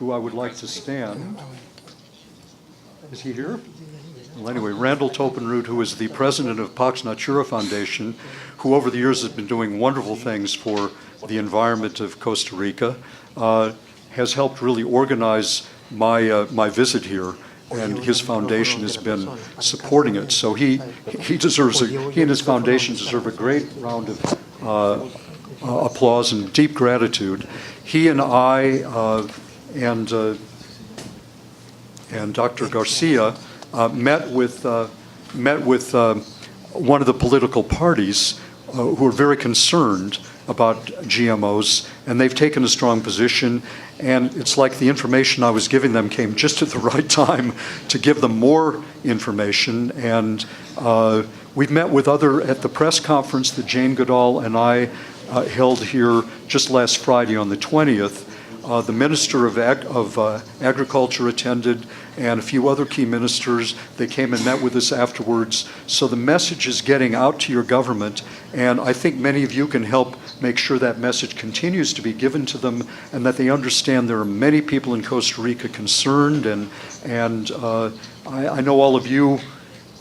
who I would like to stand. Is he here? Well, anyway, Randall Topenroot, who is the president of Pax Natura Foundation, who over the years has been doing wonderful things for the environment of Costa Rica, has helped really organize my visit here, and his foundation has been supporting it. So he and his foundation deserve a great round of applause and deep gratitude. He and I and Dr. Garcia met with one of the political parties who are very concerned about GMOs, and they've taken a strong position, and it's like the information I was giving them came just at the right time to give them more information. And we've met with at the press conference that Jane Goodall and I held here just last Friday on the 20th. The Minister of Agriculture attended, and a few other key ministers. They came and met with us afterwards. So the message is getting out to your government, and I think many of you can help make sure that message continues to be given to them, and that they understand there are many people in Costa Rica concerned, and I know all of you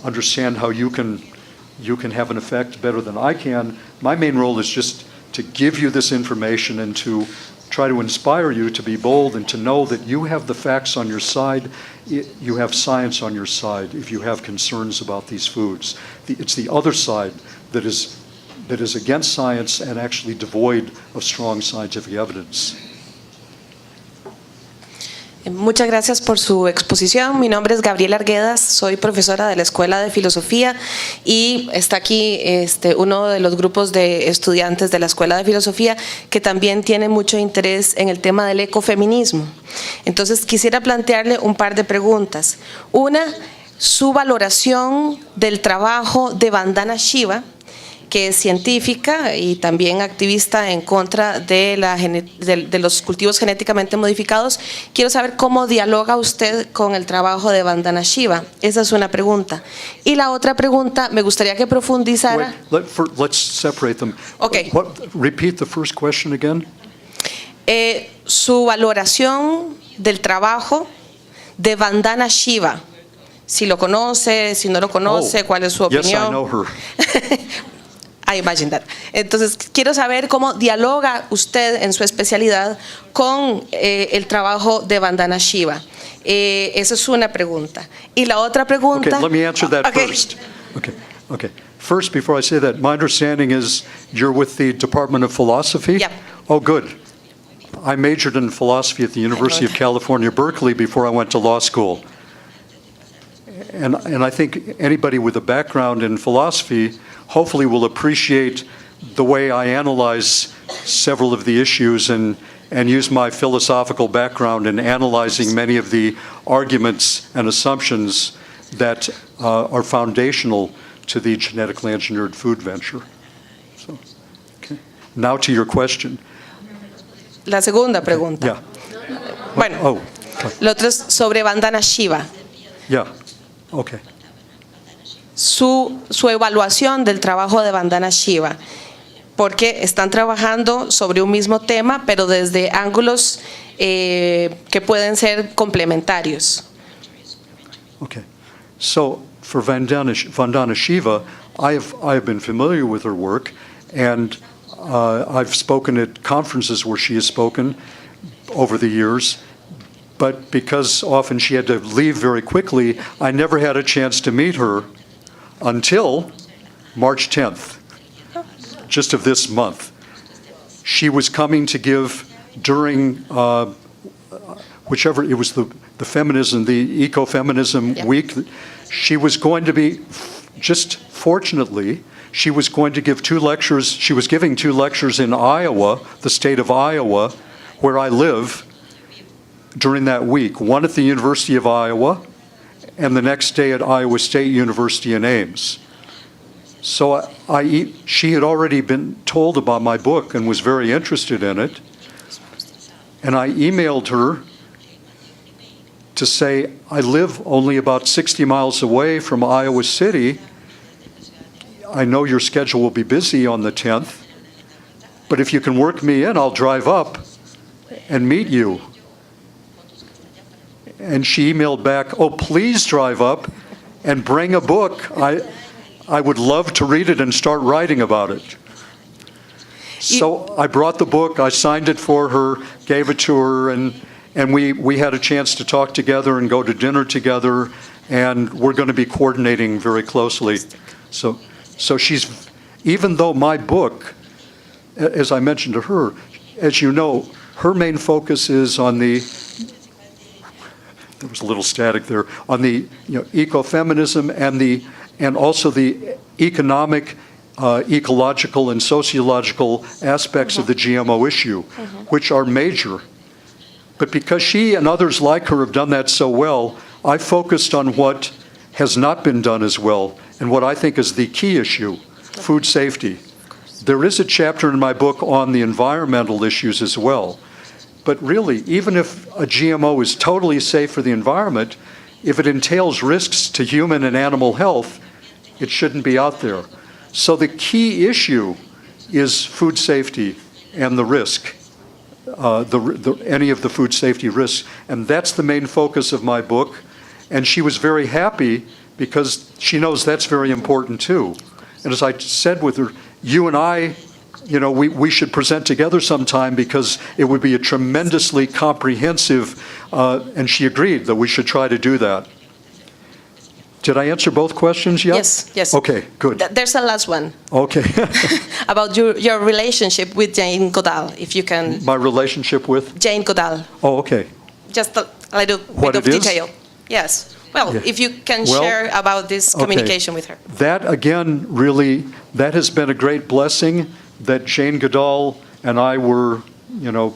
understand how you can have an effect better than I can. My main role is just to give you this information and to try to inspire you to be bold and to know that you have the facts on your side, you have science on your side if you have concerns about these foods. It's the other side that is against science and actually devoid of strong scientific evidence. Muchas gracias por su exposición. Mi nombre es Gabriela Arguedas, soy profesora de la Escuela de Filosofía y está aquí uno de los grupos de estudiantes de la Escuela de Filosofía que también tiene mucho interés en el tema del ecofeminismo. Entonces quisiera plantearle un par de preguntas. Una, su valoración del trabajo de Vandana Shiva, que es científica y también activista en contra de los cultivos genéticamente modificados. Quiero saber cómo dialoga usted con el trabajo de Vandana Shiva. Esa es una pregunta. Y la otra pregunta, me gustaría que profundizara. Let's separate them. Okay. Repeat the first question again. Su valoración del trabajo de Vandana Shiva. Si lo conoce, si no lo conoce, ¿cuál es su opinión? Yes, I know her. I imagine that. Entonces, quiero saber cómo dialoga usted en su especialidad con el trabajo de Vandana Shiva. Esa es una pregunta. Y la otra pregunta... Okay, let me answer that first. Okay. First, before I say that, my understanding is you're with the Department of Philosophy? Yep. Oh, good. I majored in philosophy at the University of California, Berkeley, before I went to law school. And I think anybody with a background in philosophy hopefully will appreciate the way I analyze several of the issues and use my philosophical background in analyzing many of the arguments and assumptions that are foundational to the genetically engineered food venture. So, okay. Now to your question. La segunda pregunta. Yeah. Bueno, lo otro es sobre Vandana Shiva. Yeah. Okay. Su evaluación del trabajo de Vandana Shiva, porque están trabajando sobre un mismo tema, pero desde ángulos que pueden ser complementarios. Okay. So for Vandana Shiva, I have been familiar with her work, and I've spoken at conferences where she has spoken over the years. But because often she had to leave very quickly, I never had a chance to meet her until March 10th, just of this month. She was coming to give during whichever, it was the feminism, the ecofeminism week. She was going to be, just fortunately, she was going to give 2 lectures. She was giving 2 lectures in Iowa, the state of Iowa, where I live, during that week, one at the University of Iowa and the next day at Iowa State University in Ames. So she had already been told about my book and was very interested in it. And I emailed her to say, I live only about 60 miles away from Iowa City. I know your schedule will be busy on the 10th, but if you can work me in, I'll drive up and meet you. And she emailed back, "Oh, please drive up and bring a book. I would love to read it and start writing about it." So I brought the book, I signed it for her, gave it to her, and we had a chance to talk together and go to dinner together, and we're going to be coordinating very closely. So she's, even though my book, as I mentioned to her, as you know, her main focus is on the, there was a little static there, on the ecofeminism and also the economic, ecological and sociological aspects of the GMO issue, which are major. But because she and others like her have done that so well, I focused on what has not been done as well and what I think is the key issue, food safety. There is a chapter in my book on the environmental issues as well. But really, even if a GMO is totally safe for the environment, if it entails risks to human and animal health, it shouldn't be out there. So the key issue is food safety and the risk, any of the food safety risks. And that's the main focus of my book. And she was very happy because she knows that's very important too. And as I said with her, you and I, we should present together sometime because it would be a tremendously comprehensive, and she agreed that we should try to do that. Did I answer both questions yet? Yes. Okay, good. There's a last one. Okay. About your relationship with Jane Goodall, if you can. My relationship with? Jane Goodall. Oh, okay. Just a little What bit of it is? detail. Yes. Well, Yeah. if you can share about this communication with her. That, again, really, that has been a great blessing that Jane Goodall and I were,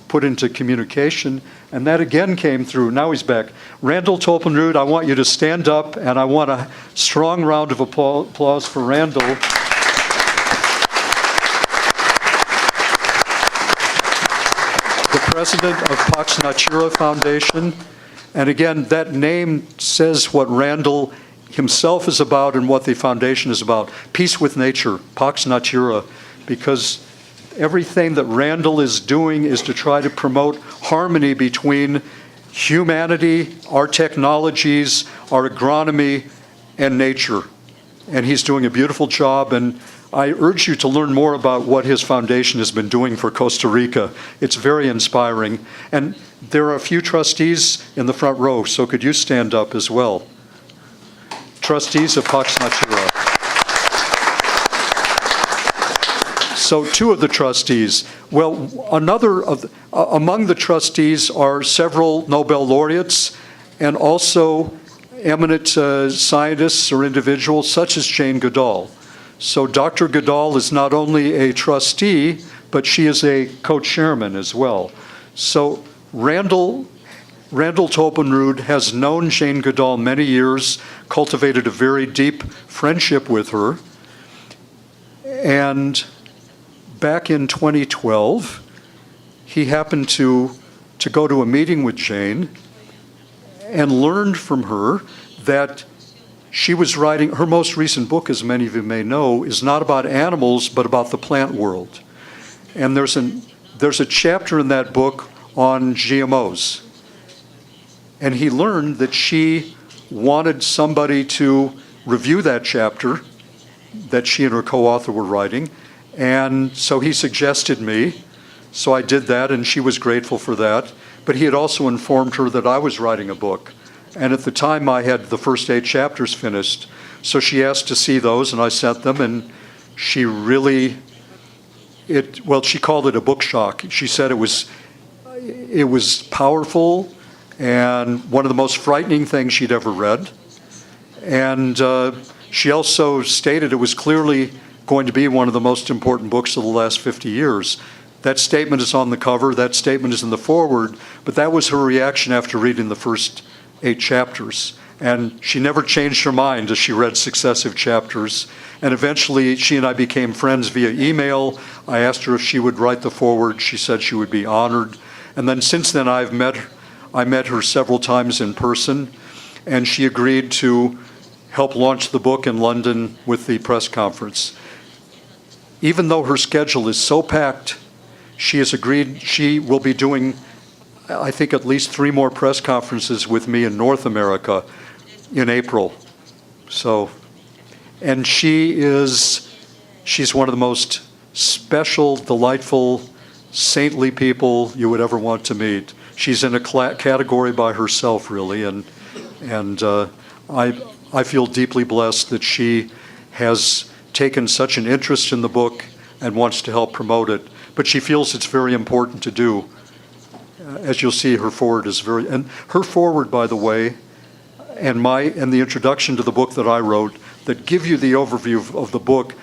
put into communication. And that again came through. Now he's back. Randall Tolpenrud, I want you to stand up, and I want a strong round of applause for Randall. The president of Pax Natura Foundation. And again, that name says what Randall himself is about and what the foundation is about. Peace with nature, Pax Natura, because everything that Randall is doing is to try to promote harmony between humanity, our technologies, our agronomy, and nature. And he's doing a beautiful job, and I urge you to learn more about what his foundation has been doing for Costa Rica. It's very inspiring. And there are a few trustees in the front row, so could you stand up as well? Trustees of Pax Natura. So two of the trustees. Well, among the trustees are several Nobel laureates and also eminent scientists or individuals such as Jane Goodall. So Dr. Goodall is not only a trustee, but she is a co-chairman as well. So Randall Tolpenrud has known Jane Goodall many years, cultivated a very deep friendship with her, and back in 2012, he happened to go to a meeting with Jane and learned from her that she was writing, her most recent book, as many of you may know, is not about animals, but about the plant world. And there's a chapter in that book on GMOs. And he learned that she wanted somebody to review that chapter that she and her co-author were writing. And so he suggested me. So I did that, and she was grateful for that. But he had also informed her that I was writing a book. And at the time, I had the first 8 chapters finished. So she asked to see those, and I sent them, and she really, she called it a book shock. She said it was powerful and one of the most frightening things she'd ever read. And she also stated it was clearly going to be one of the most important books of the last 50 years. That statement is on the cover, that statement is in the foreword, but that was her reaction after reading the first 8 chapters. And she never changed her mind as she read successive chapters. And eventually, she and I became friends via email. I asked her if she would write the foreword. She said she would be honored. And then since then, I met her several times in person, and she agreed to help launch the book in London with the press conference. Even though her schedule is so packed, she has agreed she will be doing I think, at least 3 more press conferences with me in North America in April. So, and she's one of the most special, delightful, saintly people you would ever want to meet. She's in a category by herself, really, and I feel deeply blessed that she has taken such an interest in the book and wants to help promote it. But she feels it's very important to do. As you'll see, her foreword is and her foreword, by the way, and the introduction to the book that I wrote that give you the overview of the book,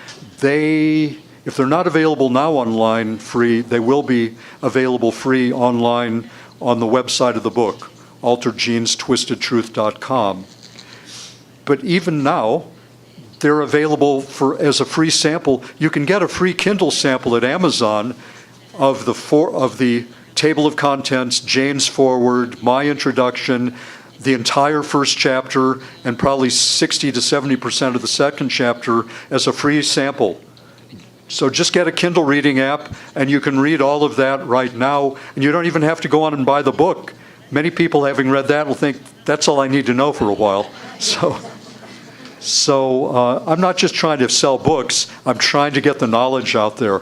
if they're not available now online free, they will be available free online on the website of the book, alteredgenestwistedtruth.com. But even now, they're available as a free sample. You can get a free Kindle sample at Amazon of the table of contents, Jane's foreword, my introduction, the entire first chapter, and probably 60 to 70% of the second chapter as a free sample. So just get a Kindle reading app, and you can read all of that right now, and you don't even have to go on and buy the book. Many people, having read that, will think, that's all I need to know for a while. So I'm not just trying to sell books, I'm trying to get the knowledge out there.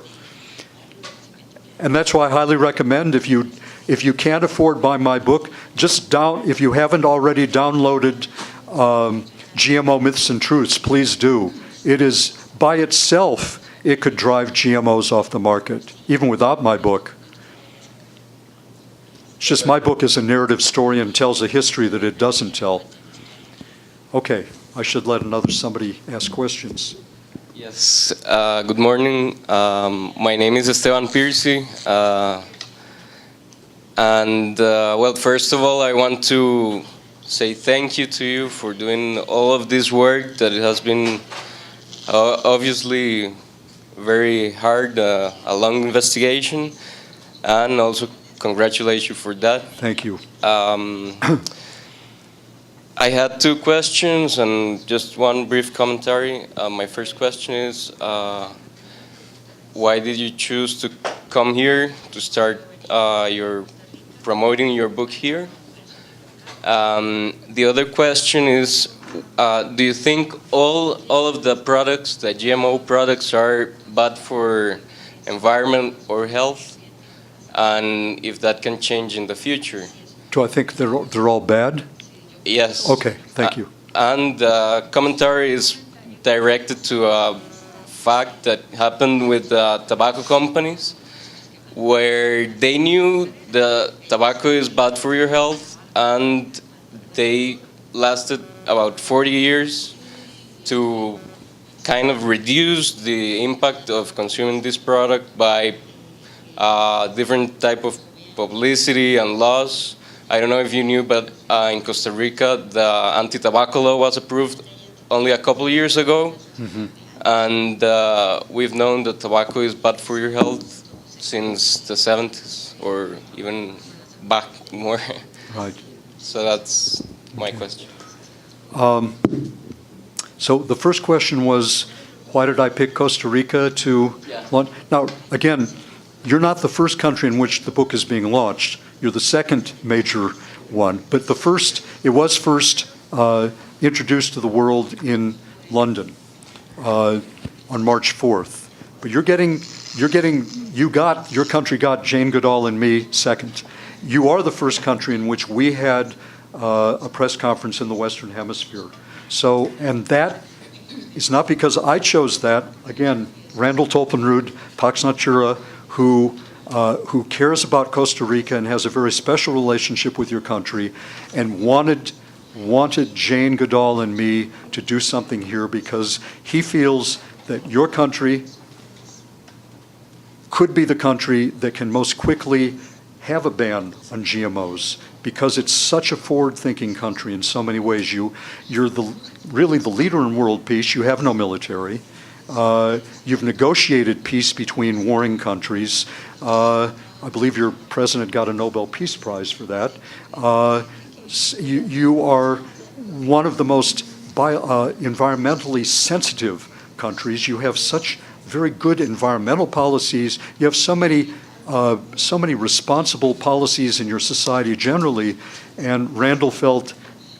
And that's why I highly recommend, if you can't afford buy my book, if you haven't already downloaded GMO Myths and Truths, please do. It is, by itself, it could drive GMOs off the market, even without my book. It's just my book is a narrative story and tells a history that it doesn't tell. Okay, I should let somebody ask questions. Yes, good morning. My name is Esteban Piercy. Well, first of all, I want to say thank you to you for doing all of this work that it has been obviously very hard, a long investigation, and also congratulate you for that. Thank you. I had 2 questions and just one brief commentary. My first question is, why did you choose to come here to start promoting your book here? The other question is, do you think all of the products, the GMO products, are bad for environment or health? And if that can change in the future? Do I think they're all bad? Yes. Okay, thank you. And the commentary is directed to a fact that happened with tobacco companies, where they knew the tobacco is bad for your health, and they lasted about 40 years to kind of reduce the impact of consuming this product by different type of publicity and laws. I don't know if you knew, but in Costa Rica, the anti-tobacco law was approved only a couple of years ago. Mm-hmm. And we've known that tobacco is bad for your health since the 70s, or even back more. Right. So that's my question. So the first question was, why did I pick Costa Rica to launch? Now, again, you're not the first country in which the book is being launched. You're the second major one. But it was first introduced to the world in London on March 4th. But your country got Jane Goodall and me second. You are the first country in which we had a press conference in the Western Hemisphere. So, and that is not because I chose that. Again, Randall Tolpenrud, Pax Natura, who cares about Costa Rica and has a very special relationship with your country, and wanted Jane Goodall and me to do something here because he feels that your country could be the country that can most quickly have a ban on GMOs, because it's such a forward-thinking country in so many ways. You're really the leader in world peace. You have no military. You've negotiated peace between warring countries. I believe your president got a Nobel Peace Prize for that. You are one of the most environmentally sensitive countries. You have such very good environmental policies. You have so many so many responsible policies in your society generally, and Randall felt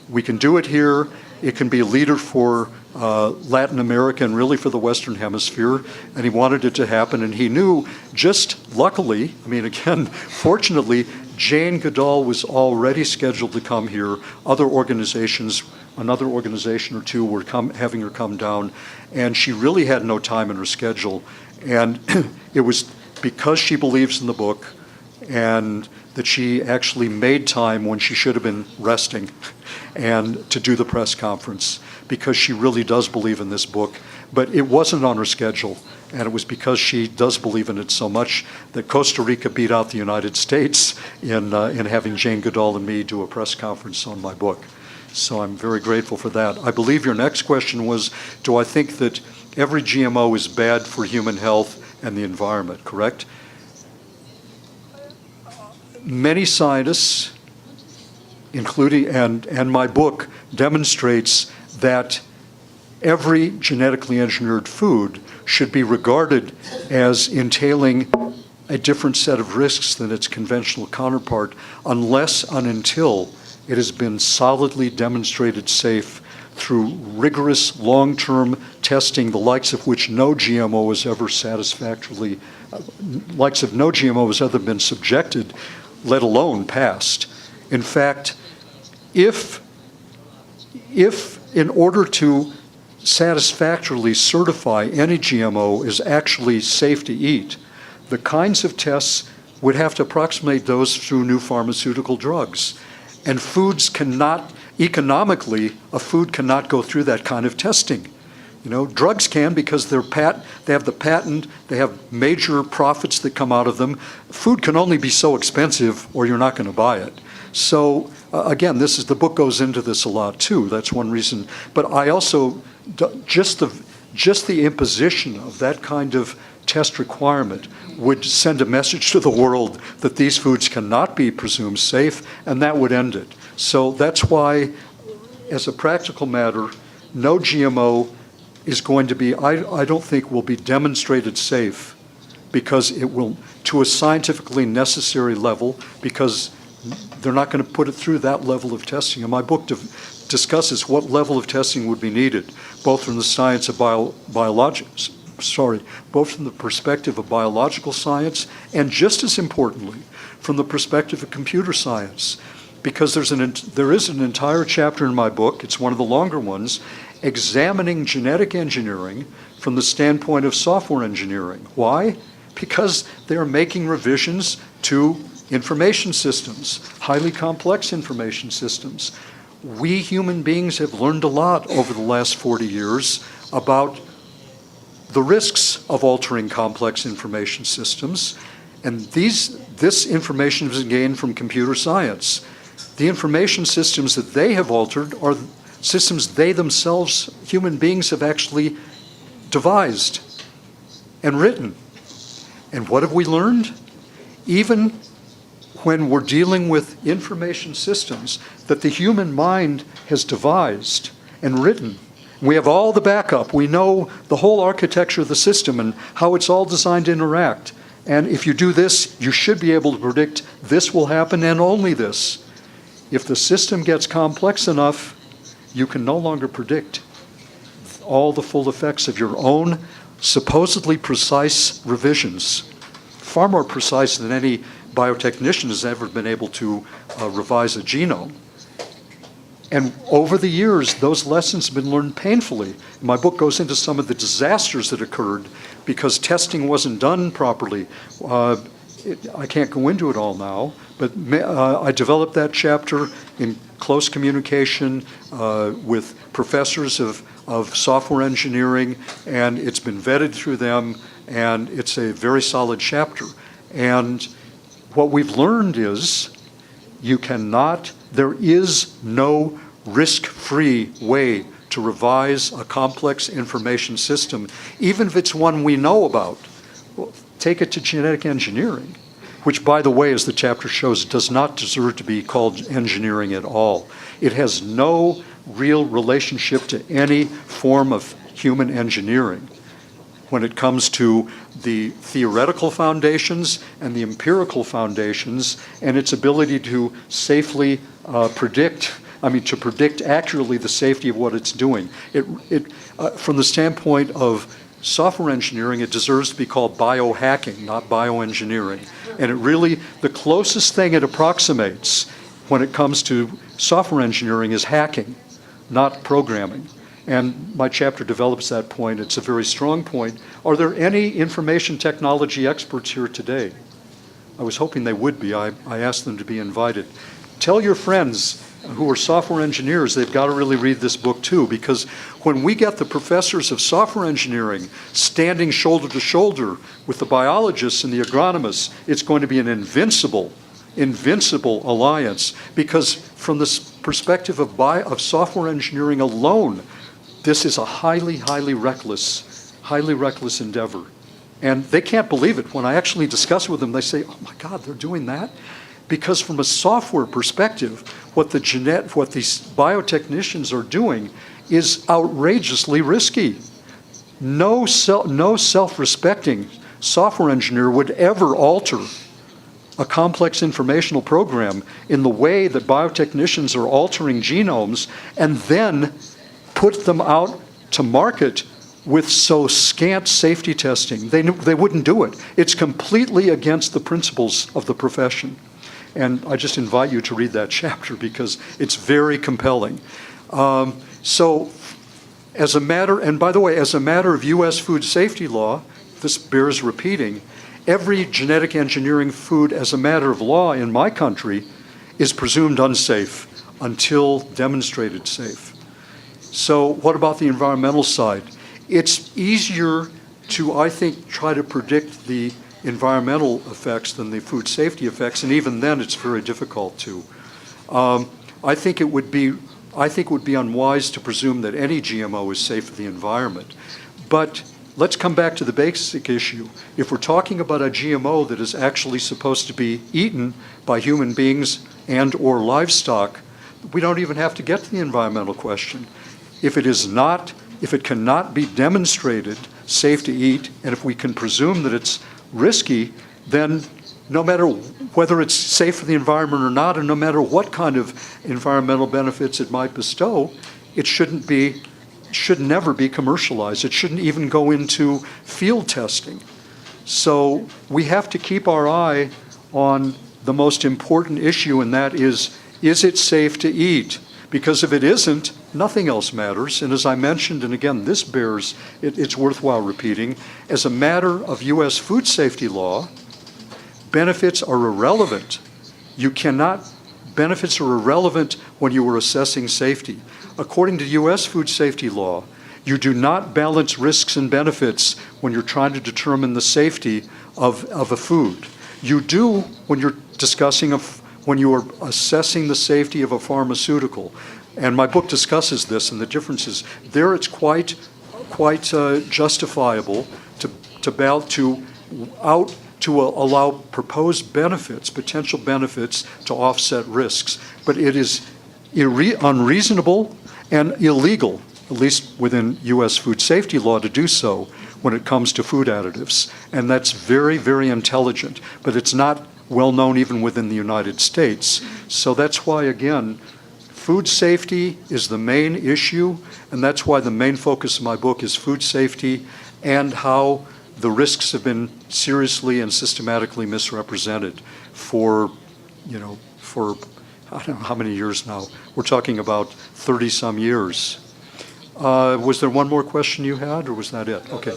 we can do it here. It can be a leader for Latin America and really for the Western Hemisphere, and he wanted it to happen. And he knew, just luckily, I mean, again, fortunately, Jane Goodall was already scheduled to come here. Other organizations, another organization or two were having her come down, and she really had no time in her schedule. And it was because she believes in the book and that she actually made time when she should have been resting and to do the press conference, because she really does believe in this book. But it wasn't on her schedule, and it was because she does believe in it so much that Costa Rica beat out the United States in having Jane Goodall and me do a press conference on my book. So I'm very grateful for that. I believe your next question was, do I think that every GMO is bad for human health and the environment, correct? Many scientists, including, and my book demonstrates that every genetically engineered food should be regarded as entailing a different set of risks than its conventional counterpart, unless and until it has been solidly demonstrated safe through rigorous long-term testing, the likes of which no GMO has ever been subjected, let alone passed. In fact, if in order to satisfactorily certify any GMO is actually safe to eat, the kinds of tests would have to approximate those through new pharmaceutical drugs. And foods cannot, economically, a food cannot go through that kind of testing. You know, drugs can because they have the patent, they have major profits that come out of them. Food can only be so expensive or you're not going to buy it. So again, the book goes into this a lot too. That's one reason. But I also, just the imposition of that kind of test requirement would send a message to the world that these foods cannot be presumed safe, and that would end it. So that's why, as a practical matter, no GMO is going to be, I don't think will be demonstrated safe, because it will, to a scientifically necessary level, because they're not going to put it through that level of testing. And my book discusses what level of testing would be needed, both from the science of both from the perspective of biological science and, just as importantly, from the perspective of computer science. Because there is an entire chapter in my book, it's one of the longer ones, examining genetic engineering from the standpoint of software engineering. Why? Because they are making revisions to information systems, highly complex information systems. We human beings have learned a lot over the last 40 years about the risks of altering complex information systems, and this information is gained from computer science. The information systems that they have altered are systems they themselves, human beings, have actually devised and written. And what have we learned? Even when we're dealing with information systems that the human mind has devised and written, we have all the backup. We know the whole architecture of the system and how it's all designed to interact. And if you do this, you should be able to predict this will happen and only this. If the system gets complex enough, you can no longer predict all the full effects of your own supposedly precise revisions, far more precise than any biotechnician has ever been able to revise a genome. And over the years, those lessons have been learned painfully. My book goes into some of the disasters that occurred because testing wasn't done properly. I can't go into it all now, but I developed that chapter in close communication with professors of software engineering, and it's been vetted through them, and it's a very solid chapter. And what we've learned is there is no risk-free way to revise a complex information system, even if it's one we know about. Well, take it to genetic engineering, which, by the way, as the chapter shows, does not deserve to be called engineering at all. It has no real relationship to any form of human engineering. when it comes to the theoretical foundations and the empirical foundations and its ability to safely predict accurately the safety of what it's doing. From the standpoint of software engineering, it deserves to be called biohacking, not bioengineering. And it really, the closest thing it approximates when it comes to software engineering is hacking, not programming. And my chapter develops that point. It's a very strong point. Are there any information technology experts here today? I was hoping they would be. I asked them to be invited. Tell your friends who are software engineers they've got to really read this book too, because when we get the professors of software engineering standing shoulder to shoulder with the biologists and the agronomists, it's going to be an invincible alliance, because from the perspective of software engineering alone, this is a highly reckless endeavor. And they can't believe it. When I actually discuss it with them, they say, oh my God, they're doing that? Because from a software perspective, what these biotechnicians are doing is outrageously risky. No self-respecting software engineer would ever alter a complex informational program in the way that biotechnicians are altering genomes and then put them out to market with so scant safety testing. They wouldn't do it. It's completely against the principles of the profession. And I just invite you to read that chapter because it's very compelling. So as a matter, and by the way, as a matter of U.S. food safety law, this bears repeating, every genetic engineering food as a matter of law in my country is presumed unsafe until demonstrated safe. So what about the environmental side? It's easier to, I think, try to predict the environmental effects than the food safety effects, and even then it's very difficult to. I think it would be unwise to presume that any GMO is safe for the environment. But let's come back to the basic issue. If we're talking about a GMO that is actually supposed to be eaten by human beings and or livestock, we don't even have to get to the environmental question. If it cannot be demonstrated safe to eat, and if we can presume that it's risky, then no matter whether it's safe for the environment or not, and no matter what kind of environmental benefits it might bestow, it should never be commercialized. It shouldn't even go into field testing. So we have to keep our eye on the most important issue, and that is it safe to eat? Because if it isn't, nothing else matters. And as I mentioned, and again, this bears, it's worthwhile repeating, as a matter of U.S. food safety law, benefits are irrelevant. Benefits are irrelevant when you are assessing safety. According to U.S. food safety law, you do not balance risks and benefits when you're trying to determine the safety of a food. You do when you're when you are assessing the safety of a pharmaceutical. And my book discusses this and the differences. There it's quite justifiable to allow proposed benefits, potential benefits, to offset risks. But it is unreasonable and illegal, at least within U.S. food safety law, to do so when it comes to food additives. And that's very, very intelligent. But it's not well known even within the United States. So that's why, again, food safety is the main issue, and that's why the main focus of my book is food safety and how the risks have been seriously and systematically misrepresented for I don't know how many years now. We're talking about 30-some years. Was there one more question you had, or was that it? Okay.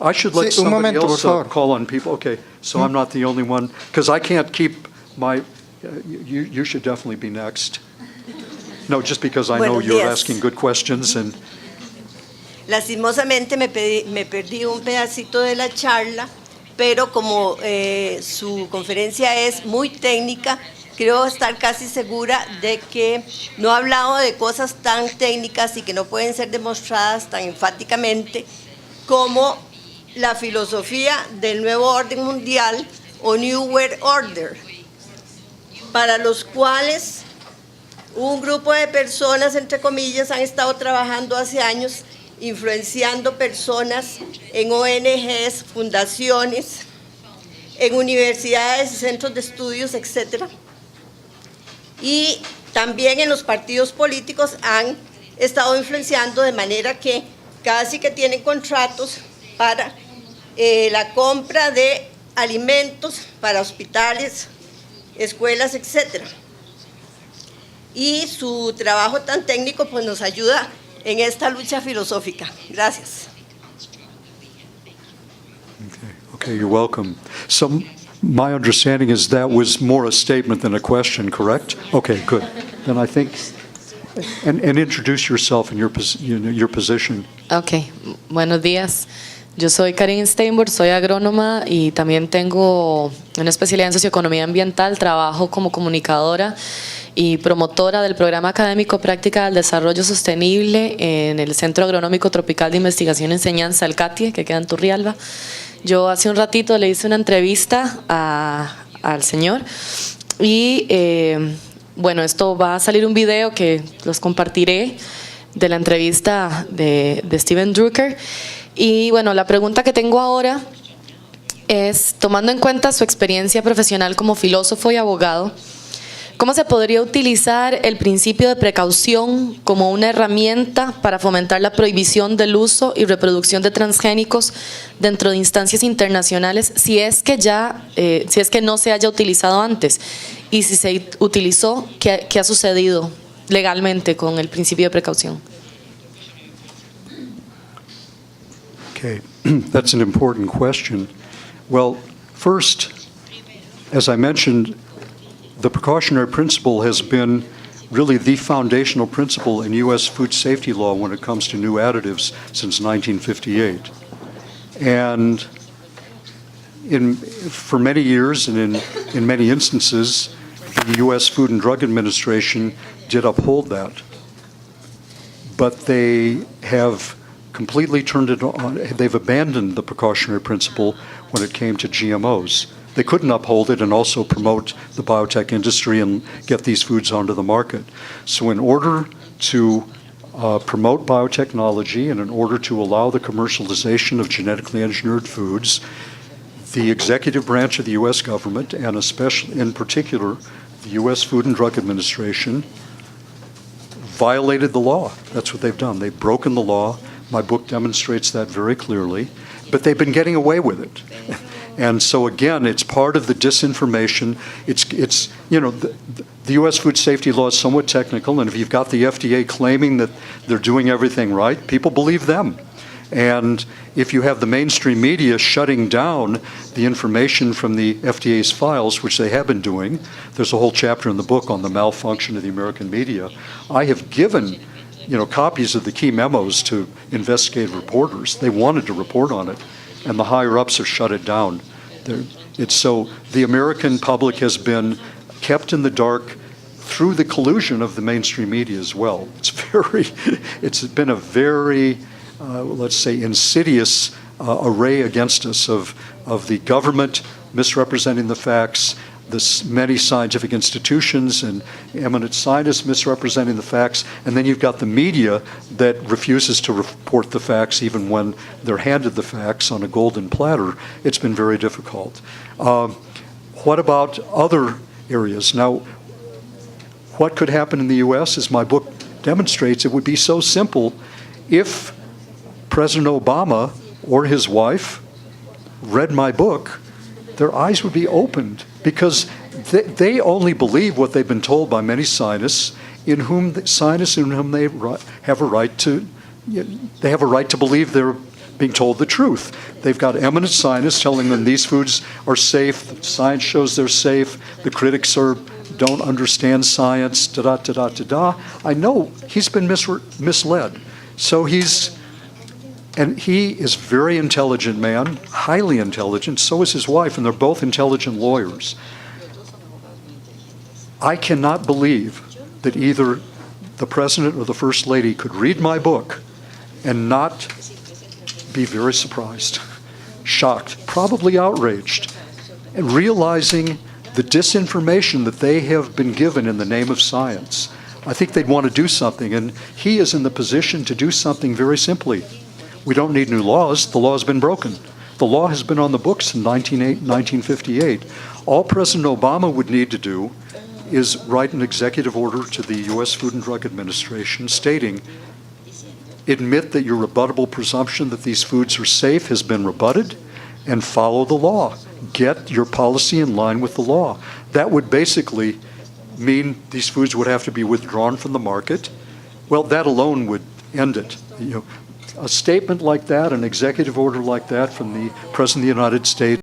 I should let somebody else call on people. Okay, so I'm not the only one, because I can't keep my... You should definitely be next. No, just because I know you're asking good questions. And Lastimosamente me perdí un pedacito de la charla, pero como su conferencia es muy técnica, creo estar casi segura de que no ha hablado de cosas tan técnicas y que no pueden ser demostradas tan enfáticamente como la filosofía del nuevo orden mundial o New World Order, para los cuales un grupo de personas, entre comillas, han estado trabajando hace años influenciando personas en ONGs, fundaciones, en universidades y centros de estudios, etc. Y también en los partidos políticos han estado influenciando de manera que casi que tienen contratos para la compra de alimentos para hospitales, escuelas, etc. Y su trabajo tan técnico pues nos ayuda en esta lucha filosófica. Gracias. Okay, you're welcome. So my understanding is that was more a statement than a question, correct? Okay, good. Then I think, and introduce yourself and your position. Ok, buenos días. Yo soy Karin Steinberg, soy agrónoma y también tengo una especialidad en socioeconomía ambiental. Trabajo como comunicadora y promotora del programa académico Práctica del Desarrollo Sostenible en el Centro Agronómico Tropical de Investigación y Enseñanza, el CATIE, que queda en Turrialba. Yo hace un ratito le hice una entrevista al señor y bueno, esto va a salir un video que los compartiré de la entrevista de Steven Druker. Y bueno, la pregunta que tengo ahora es, tomando en cuenta su experiencia profesional como filósofo y abogado, ¿cómo se podría utilizar el principio de precaución como una herramienta para fomentar la prohibición del uso y reproducción de transgénicos dentro de instancias internacionales si es que no se haya utilizado antes? Y si se utilizó, ¿qué ha sucedido legalmente con el principio de precaución? Okay, that's an important question. Well, first, as I mentioned, the precautionary principle has been really the foundational principle in U.S. food safety law when it comes to new additives since 1958. And for many years and in many instances, the U.S. Food and Drug Administration did uphold that. But they have completely turned it on. They've abandoned the precautionary principle when it came to GMOs. They couldn't uphold it and also promote the biotech industry and get these foods onto the market. So in order to promote biotechnology and in order to allow the commercialization of genetically engineered foods, the executive branch of the U.S. government, and especially in particular the U.S. Food and Drug Administration, violated the law. That's what they've done. They've broken the law. My book demonstrates that very clearly, but they've been getting away with it. And so again, it's part of the disinformation. It's you know, the U.S. food safety law is somewhat technical, and if you've got the FDA claiming that they're doing everything right, people believe them. And if you have the mainstream media shutting down the information from the FDA's files, which they have been doing, there's a whole chapter in the book on the malfunction of the American media. I have given copies of the key memos to investigative reporters. They wanted to report on it, and the higher-ups have shut it down. So the American public has been kept in the dark through the collusion of the mainstream media as well. It's been a very, let's say, insidious array against us of the government misrepresenting the facts, many scientific institutions and eminent scientists misrepresenting the facts, and then you've got the media that refuses to report the facts even when they're handed the facts on a golden platter. It's been very difficult. What about other areas? Now, what could happen in the U.S., as my book demonstrates, it would be so simple if President Obama or his wife read my book, their eyes would be opened, because they only believe what they've been told by many scientists, in whom they have a right to believe they're being told the truth. They've got eminent scientists telling them these foods are safe. Science shows they're safe. The critics don't understand science. I know he's been misled. So he is a very intelligent man, highly intelligent. So is his wife, and they're both intelligent lawyers. I cannot believe that either the President or the First Lady could read my book and not be very surprised, shocked, probably outraged, and realizing the disinformation that they have been given in the name of science. I think they'd want to do something, and he is in the position to do something very simply. We don't need new laws. The law has been broken. The law has been on the books since 1958. All President Obama would need to do is write an executive order to the U.S. Food and Drug Administration stating, admit that your rebuttable presumption that these foods are safe has been rebutted, and follow the law. Get your policy in line with the law. That would basically mean these foods would have to be withdrawn from the market. Well, that alone would end it. A statement like that, an executive order like that from the President of the United States,